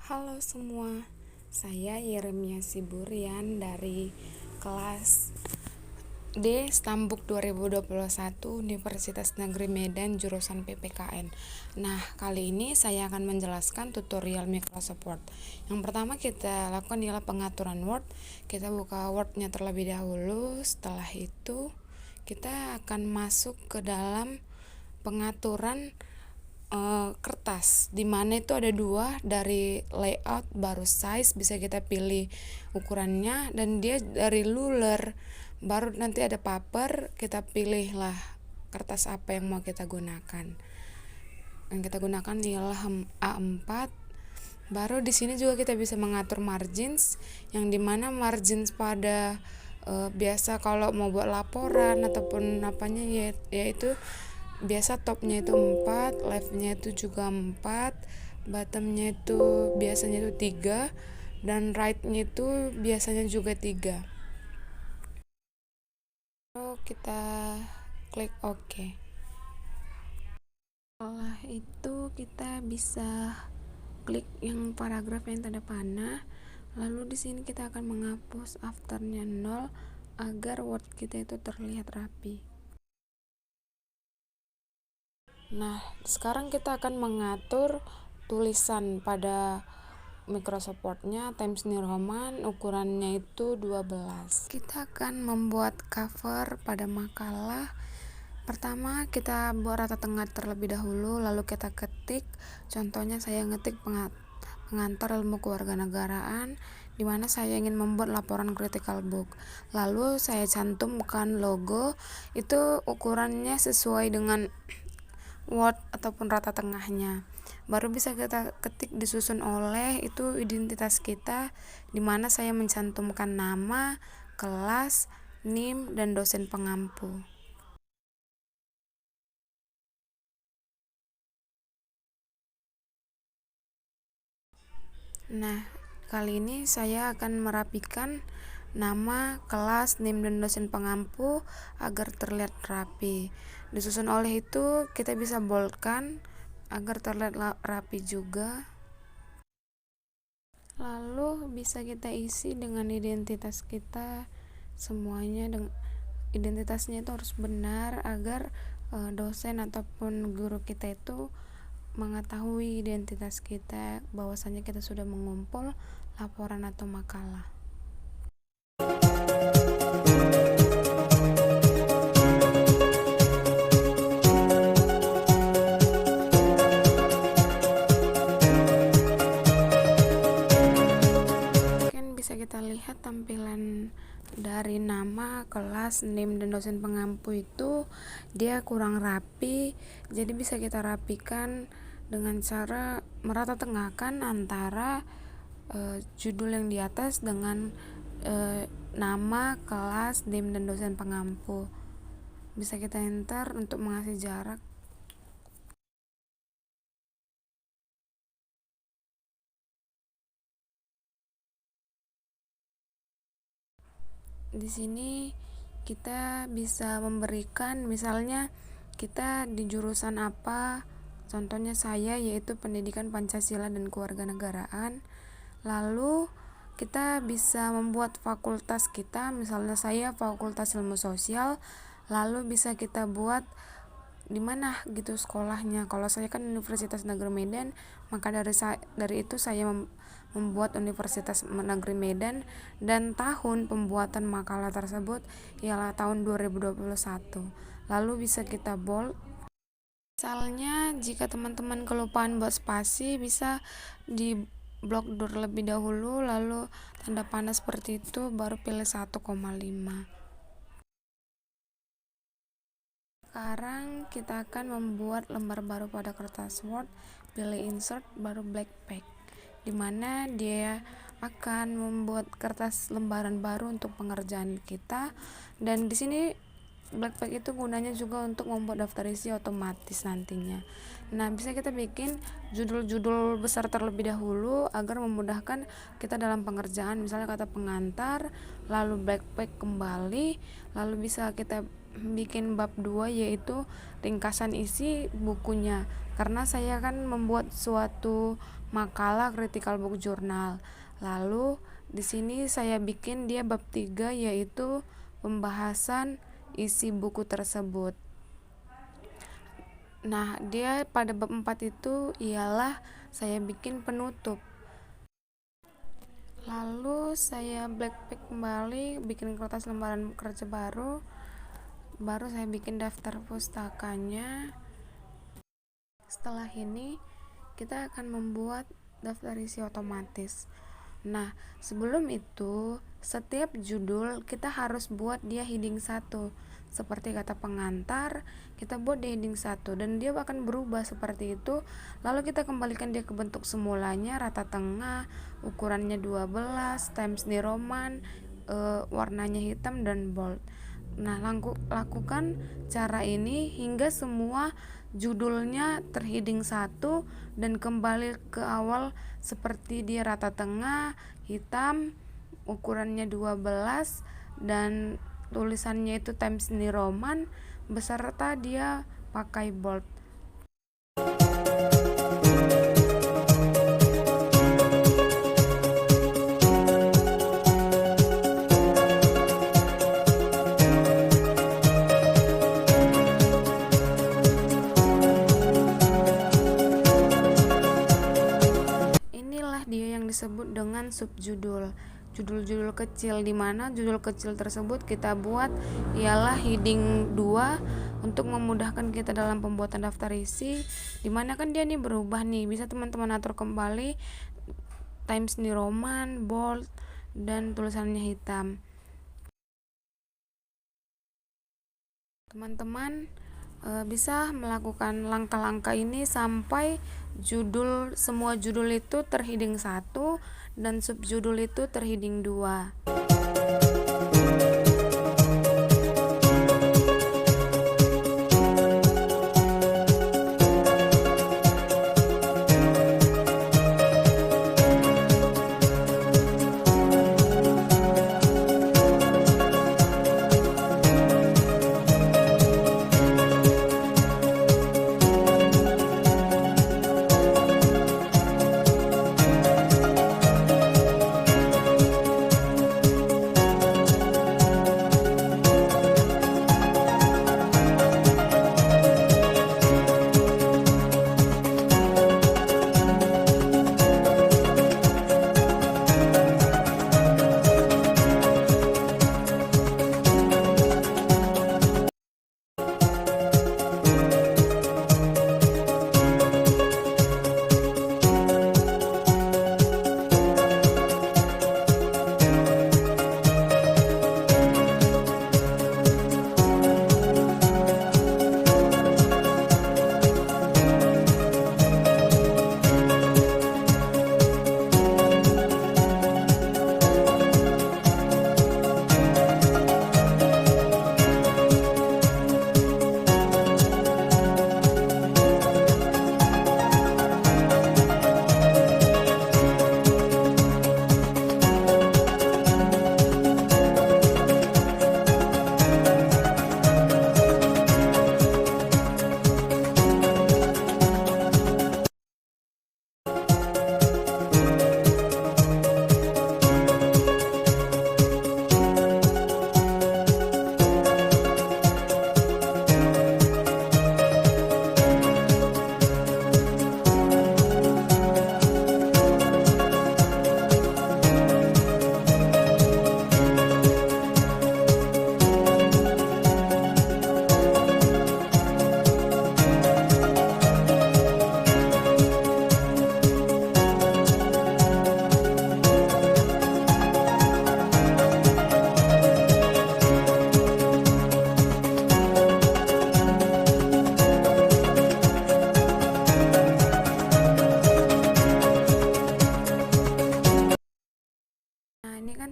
Halo semua, saya Yeremia Siburian dari kelas D Stambuk 2021 Universitas Negeri Medan jurusan PPKN. Nah, kali ini saya akan menjelaskan tutorial Microsoft Word. Yang pertama kita lakukan ialah pengaturan Word. Kita buka Word-nya terlebih dahulu. Setelah itu kita akan masuk ke dalam pengaturan kertas, di mana itu ada dua, dari layout baru size bisa kita pilih ukurannya, dan dia dari ruler baru nanti ada paper, kita pilih lah kertas apa yang mau kita gunakan. Yang kita gunakan ialah A4. Baru di sini juga kita bisa mengatur margins, yang dimana margins pada biasa kalau mau buat laporan ataupun apanya yaitu biasa topnya itu 4, leftnya itu juga 4, bottomnya itu biasanya itu 3, dan rightnya itu biasanya juga 3. Lalu kita klik OK. Setelah itu kita bisa klik yang paragraf yang tanda panah. Lalu di sini kita akan menghapus afternya 0 agar word kita itu terlihat rapi. Nah, sekarang kita akan mengatur tulisan pada Microsoft Word-nya Times New Roman, ukurannya itu 12. Kita akan membuat cover pada makalah. Pertama kita buat rata tengah terlebih dahulu, lalu kita ketik. Contohnya saya ngetik pengantar ilmu kewarganegaraan, di mana saya ingin membuat laporan critical book. Lalu saya cantumkan logo, itu ukurannya sesuai dengan Word ataupun rata tengahnya. Baru bisa kita ketik disusun oleh itu identitas kita, di mana saya mencantumkan nama, kelas, NIM, dan dosen pengampu. Nah, kali ini saya akan merapikan nama, kelas, NIM, dan dosen pengampu agar terlihat rapi. Disusun oleh itu kita bisa boldkan agar terlihat rapi juga. Lalu bisa kita isi dengan identitas kita semuanya. Identitasnya itu harus benar agar dosen ataupun guru kita itu mengetahui identitas kita, bahwasanya kita sudah mengumpul laporan atau makalah. Mungkin bisa kita lihat tampilan dari nama, kelas, NIM, dan dosen pengampu itu dia kurang rapi. Jadi bisa kita rapikan dengan cara merata tengahkan antara judul yang di atas dengan nama, kelas, NIM, dan dosen pengampu. Bisa kita enter untuk mengasih jarak. Di sini kita bisa memberikan, misalnya kita di jurusan apa, contohnya saya yaitu pendidikan Pancasila dan kewarganegaraan. Lalu kita bisa membuat fakultas kita, misalnya saya fakultas ilmu sosial, lalu bisa kita buat di mana gitu sekolahnya. Kalau saya kan Universitas Negeri Medan, maka dari itu saya membuat Universitas Negeri Medan, dan tahun pembuatan makalah tersebut ialah tahun 2021. Lalu bisa kita bold. Misalnya jika teman-teman kelupaan buat spasi, bisa di blok terlebih dahulu, lalu tanda panah seperti itu, baru pilih 1,5. Sekarang kita akan membuat lembar baru pada kertas Word. Pilih insert, baru blackpack, dimana dia akan membuat kertas lembaran baru untuk pengerjaan kita. Dan di sini blackpack itu gunanya juga untuk membuat daftar isi otomatis nantinya. Nah, bisa kita bikin judul-judul besar terlebih dahulu agar memudahkan kita dalam pengerjaan. Misalnya kata pengantar, lalu blackpack kembali, lalu bisa kita bikin bab 2 yaitu ringkasan isi bukunya. Karena saya kan membuat suatu makalah critical book journal. Lalu di sini saya bikin dia bab 3, yaitu pembahasan isi buku tersebut. Nah, dia pada bab 4 itu ialah saya bikin penutup. Lalu saya blackpick kembali, bikin kertas lembaran kerja baru saya bikin daftar pustakanya. Setelah ini kita akan membuat daftar isi otomatis. Nah, sebelum itu setiap judul kita harus buat dia heading 1. Seperti kata pengantar, kita buat di heading 1 dan dia akan berubah seperti itu. Lalu kita kembalikan dia ke bentuk semulanya, rata tengah, ukurannya 12, Times New Roman, warnanya hitam dan bold. Nah, lakukan cara ini hingga semua judulnya terheading 1 dan kembali ke awal seperti dia rata tengah, hitam, ukurannya 12 dan tulisannya itu Times New Roman beserta dia pakai bold. Inilah dia yang disebut dengan subjudul. Judul-judul kecil, di mana judul kecil tersebut kita buat ialah heading 2 untuk memudahkan kita dalam pembuatan daftar isi, dimana kan dia nih berubah nih, bisa teman-teman atur kembali Times New Roman, bold, dan tulisannya hitam. Teman-teman bisa melakukan langkah-langkah ini sampai semua judul itu terheading 1 dan subjudul itu terheading 2.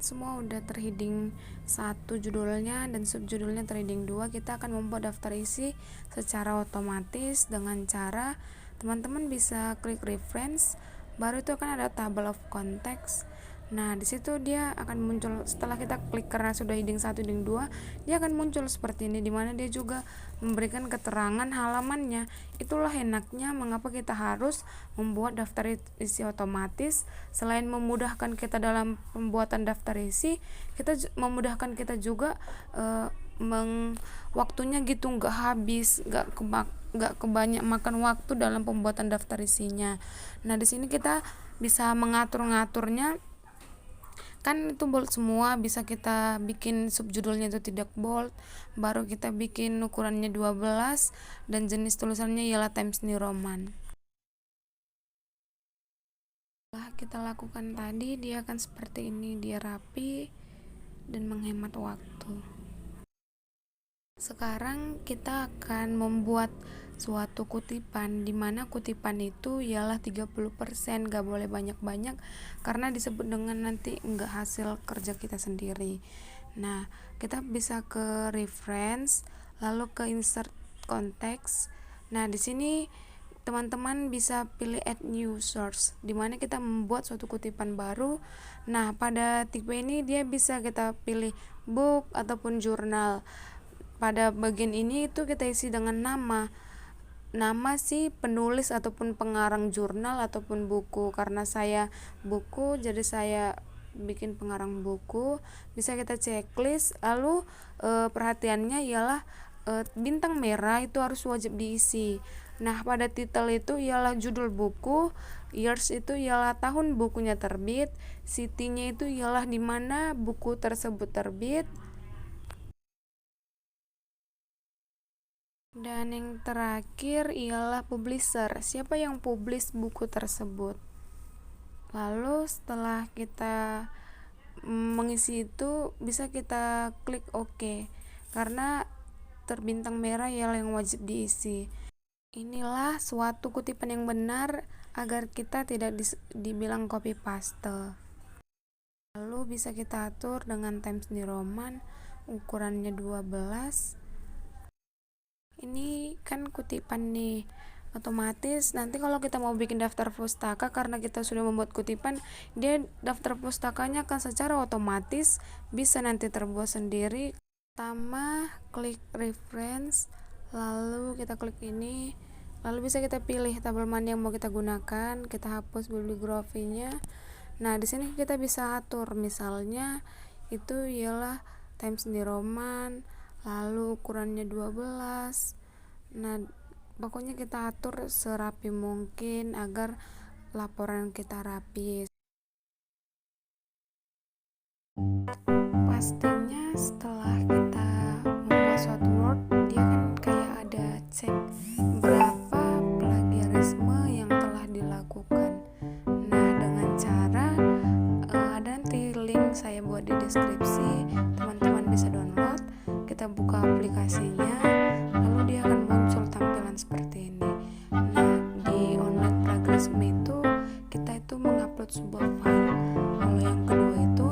Semua udah terheading 1 judulnya dan subjudulnya terheading 2. Kita akan membuat daftar isi secara otomatis dengan cara teman-teman bisa klik reference, baru itu akan ada table of contents. Nah, di situ dia akan muncul setelah kita klik, karena sudah heading 1, heading 2, dia akan muncul seperti ini, dimana dia juga memberikan keterangan halamannya. Itulah enaknya mengapa kita harus membuat daftar isi otomatis. Selain memudahkan kita dalam pembuatan daftar isi, memudahkan kita juga waktunya gitu, nggak habis, nggak kebanyak makan waktu dalam pembuatan daftar isinya. Nah, di sini kita bisa mengatur-ngaturnya. Kan itu bold semua, bisa kita bikin subjudulnya itu tidak bold, baru kita bikin ukurannya 12 dan jenis tulisannya ialah Times New Roman. Setelah kita lakukan tadi, dia akan seperti ini, dia rapi dan menghemat waktu. Sekarang kita akan membuat suatu kutipan, dimana kutipan itu ialah 30%, gak boleh banyak-banyak karena disebut dengan nanti enggak hasil kerja kita sendiri. Nah, kita bisa ke reference, lalu ke insert context. Nah, di sini teman-teman bisa pilih add new source, dimana kita membuat suatu kutipan baru. Nah, pada tipe ini dia bisa kita pilih book ataupun jurnal. Pada bagian ini itu kita isi dengan nama si penulis ataupun pengarang jurnal ataupun buku. Karena saya buku, jadi saya bikin pengarang buku. Bisa kita checklist. Lalu perhatiannya ialah bintang merah itu harus wajib diisi. Nah, pada title itu ialah judul buku, years itu ialah tahun bukunya terbit, city-nya itu ialah di mana buku tersebut terbit, dan yang terakhir ialah publisher, siapa yang publish buku tersebut. Lalu setelah kita mengisi itu, bisa kita klik OK, karena terbintang merah ialah yang wajib diisi. Inilah suatu kutipan yang benar agar kita tidak dibilang copy paste. Lalu bisa kita atur dengan Times New Roman, ukurannya 12. Ini kan kutipan nih, otomatis nanti kalau kita mau bikin daftar pustaka, karena kita sudah membuat kutipan, dia daftar pustakanya akan secara otomatis bisa nanti terbuat sendiri. Pertama, klik reference, lalu kita klik ini, lalu bisa kita pilih tabel mana yang mau kita gunakan, kita hapus bibliografinya. Nah, di sini kita bisa atur, misalnya itu ialah Times New Roman, lalu ukurannya 12. Nah, pokoknya kita atur serapi mungkin agar laporan kita rapi. Pastinya setelah kita membuat suatu Word, dia kan kayak ada cek berapa plagiarisme yang telah dilakukan. Nah, dengan cara ada nanti link saya buat di deskripsi, teman-teman bisa download, kita buka aplikasinya, lalu dia akan muncul tampilan seperti ini. Nah, di online plagiarisme itu kita itu mengupload sebuah file. Lalu yang kedua itu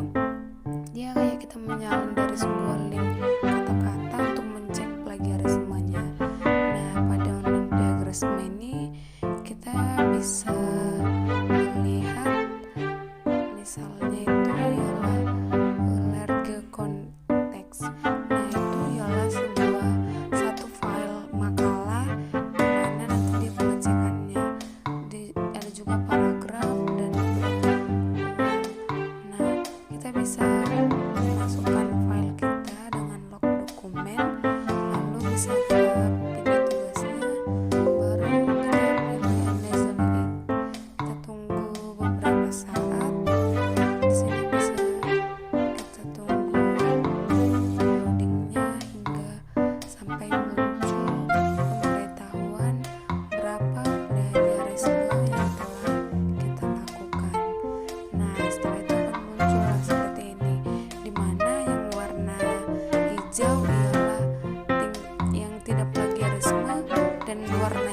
dia kayak kita menyalin dari sebuah link kata-kata untuk mencek plagiarismenya. Nah, pada online plagiarisme ini kita bisa melihat misalnya itu ialah large konteks. Nah, itu ialah satu file makalah dimana nanti dia pengecekannya, ada juga paragraf dan beberapa ulang. Nah, kita bisa masukkan file kita dengan log dokumen, lalu bisa kita pilih tugasnya, baru kita pilih enable it. Kita tunggu beberapa saat. Di sini bisa kita tunggu loadingnya hingga sampai muncul pemberitahuan berapa plagiarisme yang telah kita lakukan. Nah, setelah itu akan muncul seperti ini, dimana yang warna hijau ialah yang tidak plagiarisme dan warna